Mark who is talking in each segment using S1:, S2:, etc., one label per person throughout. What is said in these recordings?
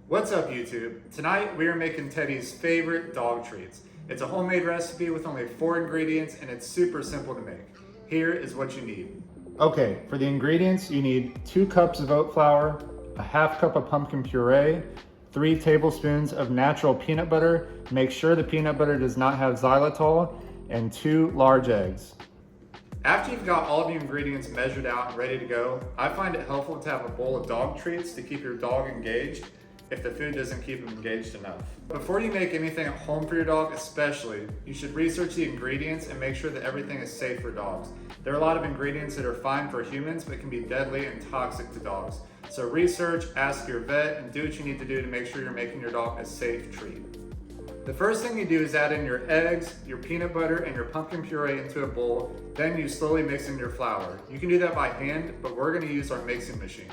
S1: What's up YouTube? Tonight we are making Teddy's favorite dog treats. It's a homemade recipe with only 4 ingredients and it's super simple to make. Here is what you need. Okay, for the ingredients you need 2 cups of oat flour, a half cup of pumpkin puree, 3 tablespoons of natural peanut butter. Make sure the peanut butter does not have xylitol, and 2 large eggs. After you've got all the ingredients measured out and ready to go, I find it helpful to have a bowl of dog treats to keep your dog engaged if the food doesn't keep them engaged enough. Before you make anything at home for your dog especially, you should research the ingredients and make sure that everything is safe for dogs. There are a lot of ingredients that are fine for humans but can be deadly and toxic to dogs. So research, ask your vet, and do what you need to do to make sure you're making your dog a safe treat. The first thing you do is add in your eggs, your peanut butter, and your pumpkin puree into a bowl. Then you slowly mix in your flour. You can do that by hand, but we're gonna use our mixing machine.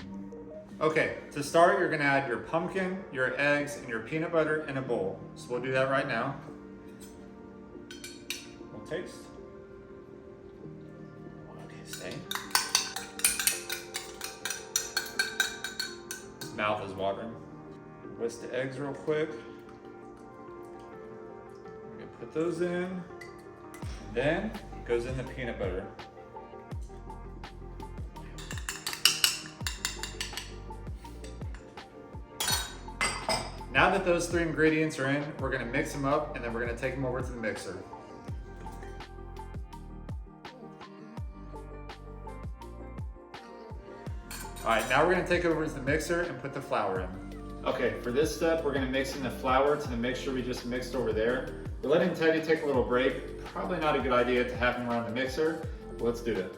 S1: Okay, to start, you're gonna add your pumpkin, your eggs, and your peanut butter in a bowl. So we'll do that right now. We'll taste. Okay, stay. His mouth is watering. Whisk the eggs real quick. Put those in. Then goes in the peanut butter. Now that those 3 ingredients are in, we're gonna mix them up and then we're gonna take them over to the mixer. All right, now we're gonna take it over to the mixer and put the flour in. Okay, for this step, we're gonna mix in the flour to the mixture we just mixed over there. We're letting Teddy take a little break. Probably not a good idea to have him around the mixer, but let's do it.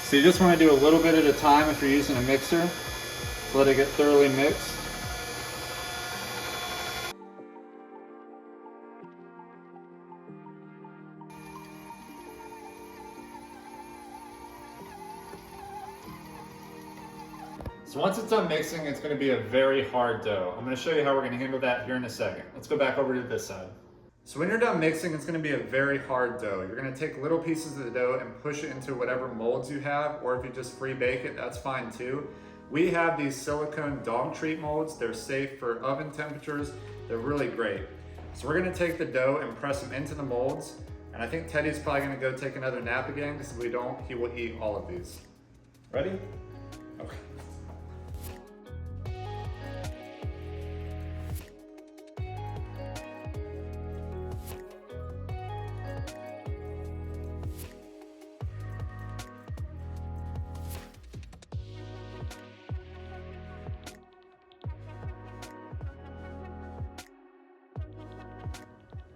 S1: So you just want to do a little bit at a time if you're using a mixer to let it get thoroughly mixed. So once it's done mixing, it's going to be a very hard dough. I'm going to show you how we're going to handle that here in a second. Let's go back over to this side. So when you're done mixing, it's going to be a very hard dough. You're going to take little pieces of the dough and push it into whatever molds you have, or if you just free bake it, that's fine too. We have these silicone dog treat molds. They're safe for oven temperatures. They're really great. So we're going to take the dough and press them into the molds. And I think Teddy's probably going to go take another nap again, because if we don't, he will eat all of these. Ready? Okay.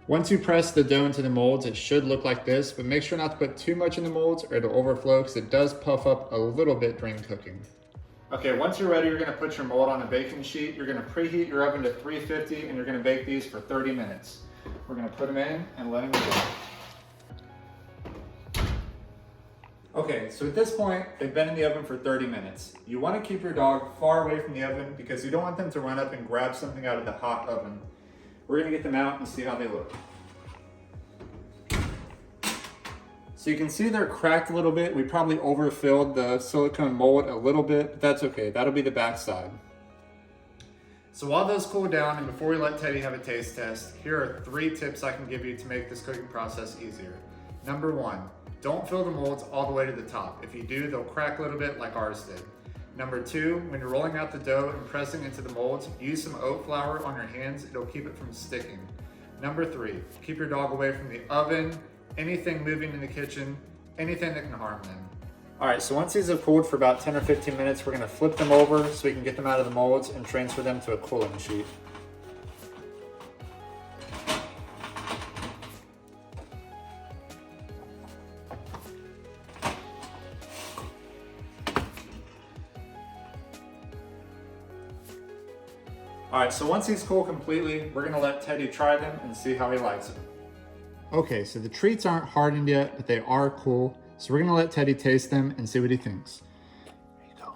S1: Once you press the dough into the molds, it should look like this, but make sure not to put too much in the molds or it'll overflow because it does puff up a little bit during cooking. Okay, once you're ready, you're gonna put your mold on a baking sheet. You're gonna preheat your oven to 350 and you're gonna bake these for 30 minutes. We're gonna put them in and let them go. Okay, so at this point, they've been in the oven for 30 minutes. You wanna keep your dog far away from the oven because you don't want them to run up and grab something out of the hot oven. We're gonna get them out and see how they look. So you can see they're cracked a little bit. We probably overfilled the silicone mold a little bit, but that's okay. That'll be the back side. So while those cool down and before we let Teddy have a taste test, here are 3 tips I can give you to make this cooking process easier. Number 1, don't fill the molds all the way to the top. If you do, they'll crack a little bit like ours did. Number 2, when you're rolling out the dough and pressing into the molds, use some oat flour on your hands. It'll keep it from sticking. Number 3, keep your dog away from the oven, anything moving in the kitchen, anything that can harm them. All right, so once these have cooled for about 10 or 15 minutes, we're gonna flip them over so we can get them out of the molds and transfer them to a cooling sheet. All right, so once these cool completely, we're gonna let Teddy try them and see how he likes them. Okay, so the treats aren't hardened yet, but they are cool. So we're gonna let Teddy taste them and see what he thinks. There you go.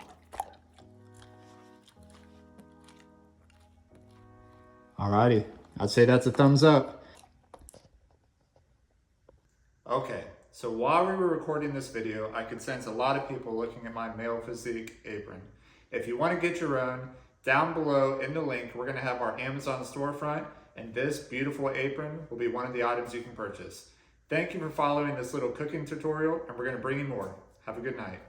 S1: Alrighty, I'd say that's a thumbs up. Okay, So while we were recording this video, I could sense a lot of people looking at my male physique apron. If you want to get your own, down below in the link, we're going to have our Amazon storefront, and this beautiful apron will be one of the items you can purchase. Thank you for following this little cooking tutorial, and we're going to bring you more. Have a good night.